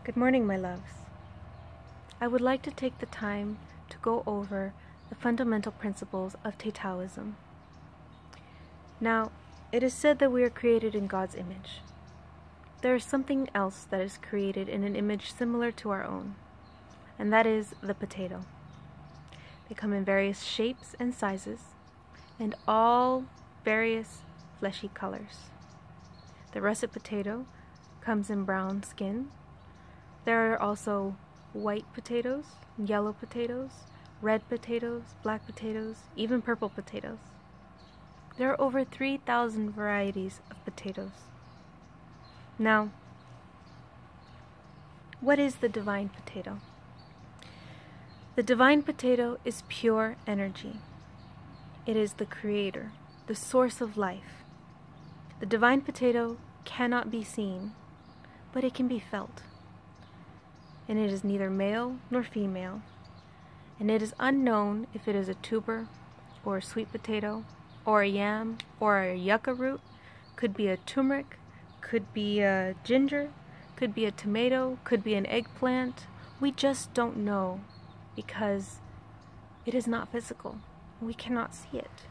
Good morning, my loves. I would like to take the time to go over the fundamental principles of Tataoism. Now, it is said that we are created in God's image. There is something else that is created in an image similar to our own, and that is the potato. They come in various shapes and sizes, and all various fleshy colors. The russet potato comes in brown skin. There are also white potatoes, yellow potatoes, red potatoes, black potatoes, even purple potatoes. There are over 3,000 varieties of potatoes. Now, what is the divine potato? The divine potato is pure energy. It is the creator, the source of life. The divine potato cannot be seen, but it can be felt. And it is neither male nor female. And it is unknown if it is a tuber or a sweet potato or a yam or a yucca root. Could be a turmeric, could be a ginger, could be a tomato, could be an eggplant. We just don't know because it is not physical. We cannot see it.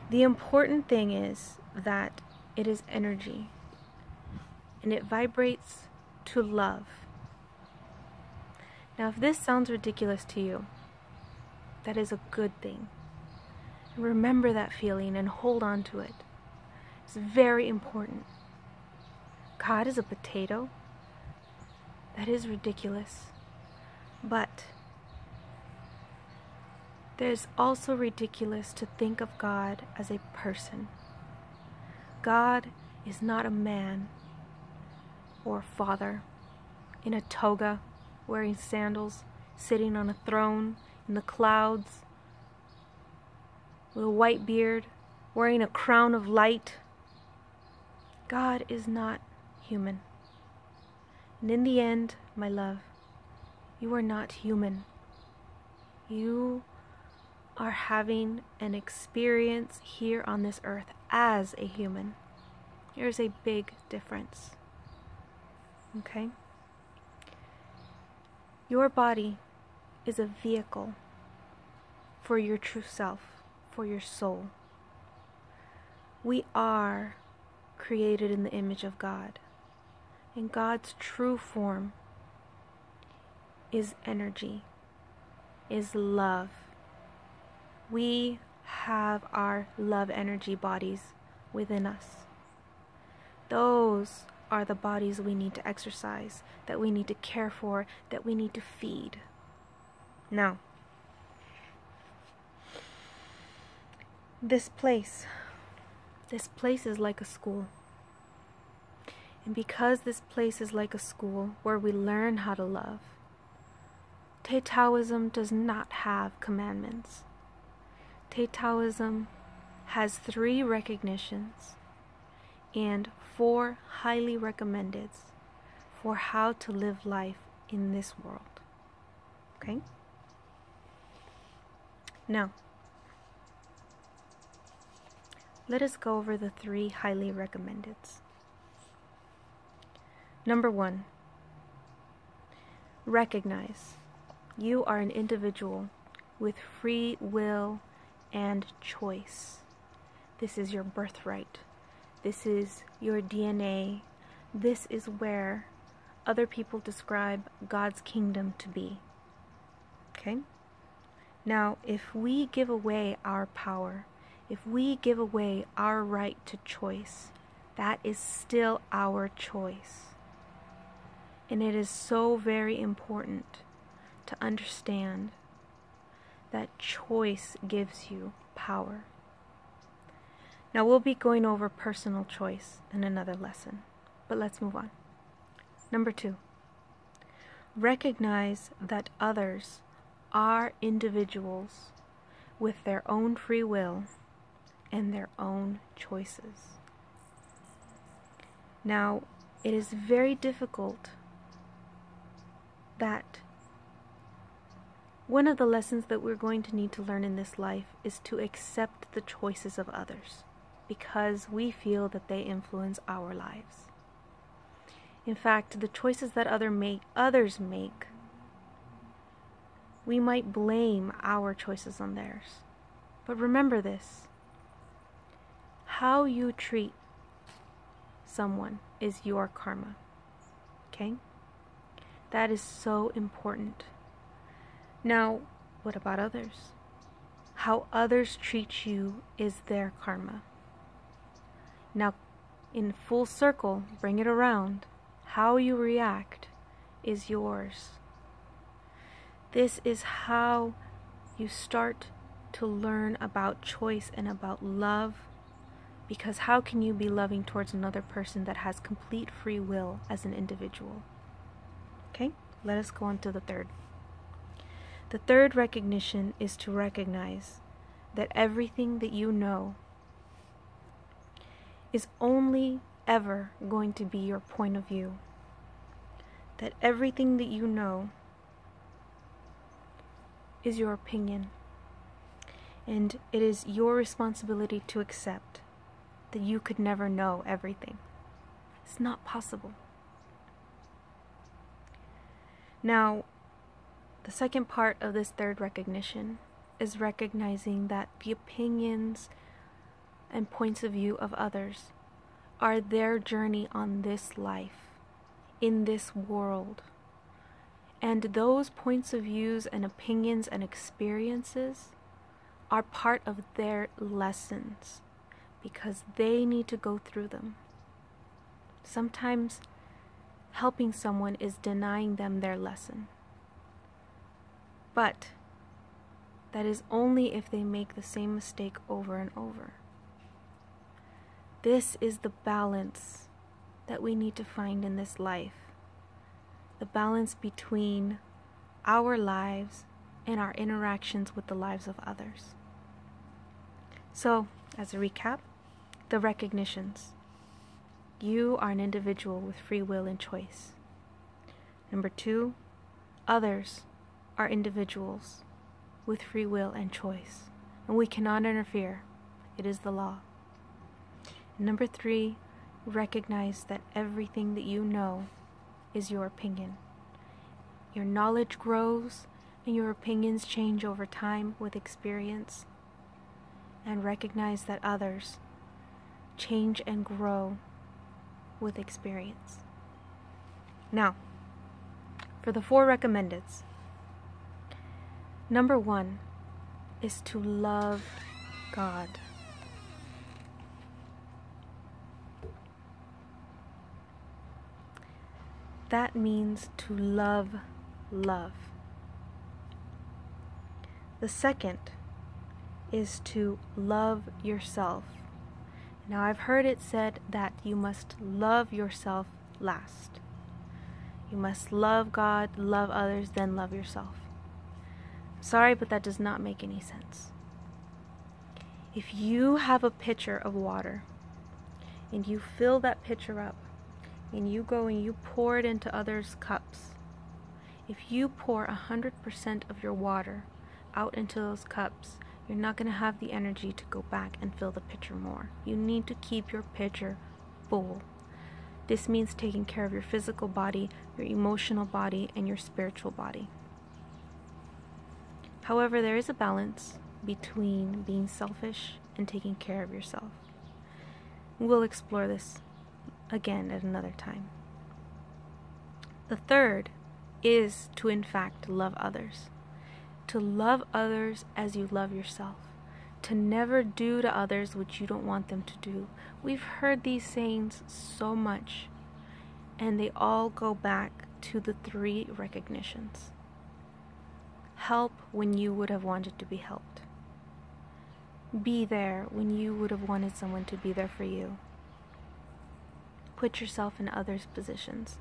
The important thing is that it is energy, and it vibrates to love. Now, if this sounds ridiculous to you, that is a good thing. And remember that feeling and hold on to it. It's very important. God is a potato. That is ridiculous. But there's also ridiculous to think of God as a person. God is not a man or a father in a toga, wearing sandals, sitting on a throne in the clouds, with a white beard, wearing a crown of light. God is not human. And in the end, my love, you are not human. You are having an experience here on this earth as a human. There's a big difference. Okay? Your body is a vehicle for your true self, for your soul. We are created in the image of God. And God's true form is energy, is love. We have our love energy bodies within us. Those are the bodies we need to exercise, that we need to care for, that we need to feed. Now, this place is like a school. And because this place is like a school where we learn how to love, Tataoism does not have commandments. Tataoism has 3 recognitions and 4 highly recommendeds for how to live life in this world. Okay? Now, let us go over the 3 highly recommendeds. Number 1, recognize you are an individual with free will and choice. This is your birthright. This is your DNA. This is where other people describe God's kingdom to be. Okay? Now, if we give away our power, if we give away our right to choice, that is still our choice. And it is so very important to understand that choice gives you power. Now, we'll be going over personal choice in another lesson, but let's move on. Number 2, recognize that others are individuals with their own free will and their own choices. Now, it is very difficult that one of the lessons that we're going to need to learn in this life is to accept the choices of others because we feel that they influence our lives. In fact, the choices that others make, we might blame our choices on theirs. But remember this: how you treat someone is your karma. Okay? That is so important. Now, what about others? How others treat you is their karma. Now, in full circle, bring it around. How you react is yours. This is how you start to learn about choice and about love, because how can you be loving towards another person that has complete free will as an individual? Okay, let us go on to the third. The third recognition is to recognize that everything that you know is only ever going to be your point of view. That everything that you know is your opinion. And it is your responsibility to accept that you could never know everything. It's not possible. Now, the second part of this third recognition is recognizing that the opinions and points of view of others are their journey on this life, in this world. And those points of views and opinions and experiences are part of their lessons, because they need to go through them. Sometimes helping someone is denying them their lesson. But that is only if they make the same mistake over and over. This is the balance that we need to find in this life. The balance between our lives and our interactions with the lives of others. So, as a recap, the recognitions. You are an individual with free will and choice. Number 2, others are individuals with free will and choice, and we cannot interfere. It is the law. Number 3, recognize that everything that you know is your opinion. Your knowledge grows and your opinions change over time with experience. And recognize that others change and grow with experience. Now, for the 4 recommendeds. Number 1 is to love God. That means to love love. The second is to love yourself. Now, I've heard it said that you must love yourself last. You must love God, love others, then love yourself. Sorry, but that does not make any sense. If you have a pitcher of water and you fill that pitcher up and you go and you pour it into others' cups, if you pour 100% of your water out into those cups, you're not going to have the energy to go back and fill the pitcher more. You need to keep your pitcher full. This means taking care of your physical body, your emotional body, and your spiritual body. However, there is a balance between being selfish and taking care of yourself. We'll explore this again at another time. The third is to, in fact, love others. To love others as you love yourself. To never do to others what you don't want them to do. We've heard these sayings so much, and they all go back to the 3 recognitions. Help when you would have wanted to be helped. Be there when you would have wanted someone to be there for you. Put yourself in others' positions.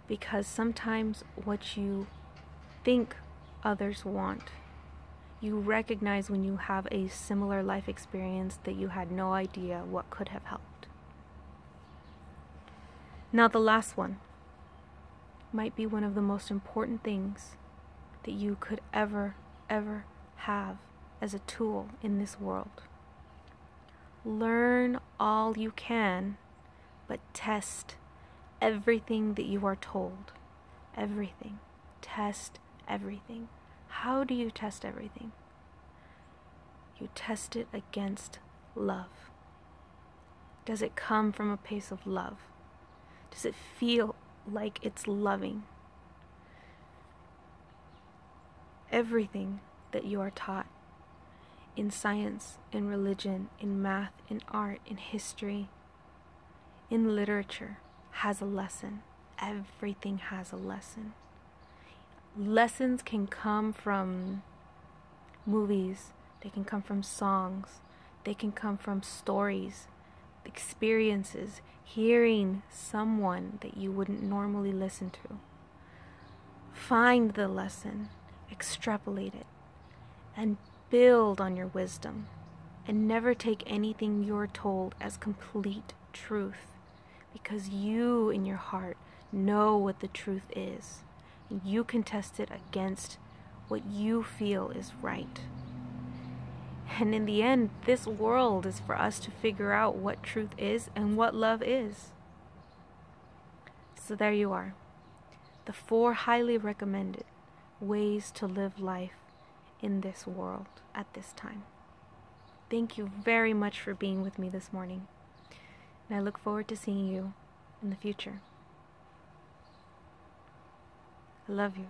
Because sometimes what you think others want, you recognize when you have a similar life experience that you had no idea what could have helped. Now, the last one might be one of the most important things that you could ever have as a tool in this world. Learn all you can, but test everything that you are told. Everything. Test everything. How do you test everything? You test it against love. Does it come from a place of love? Does it feel like it's loving? Everything that you are taught in science, in religion, in math, in art, in history, in literature has a lesson. Everything has a lesson. Lessons can come from movies, they can come from songs, they can come from stories, experiences, hearing someone that you wouldn't normally listen to. Find the lesson, extrapolate it, and build on your wisdom, and never take anything you're told as complete truth, because you in your heart know what the truth is, and you can test it against what you feel is right. And in the end, this world is for us to figure out what truth is and what love is. So there you are. The 4 highly recommended ways to live life in this world at this time. Thank you very much for being with me this morning. And I look forward to seeing you in the future. I love you.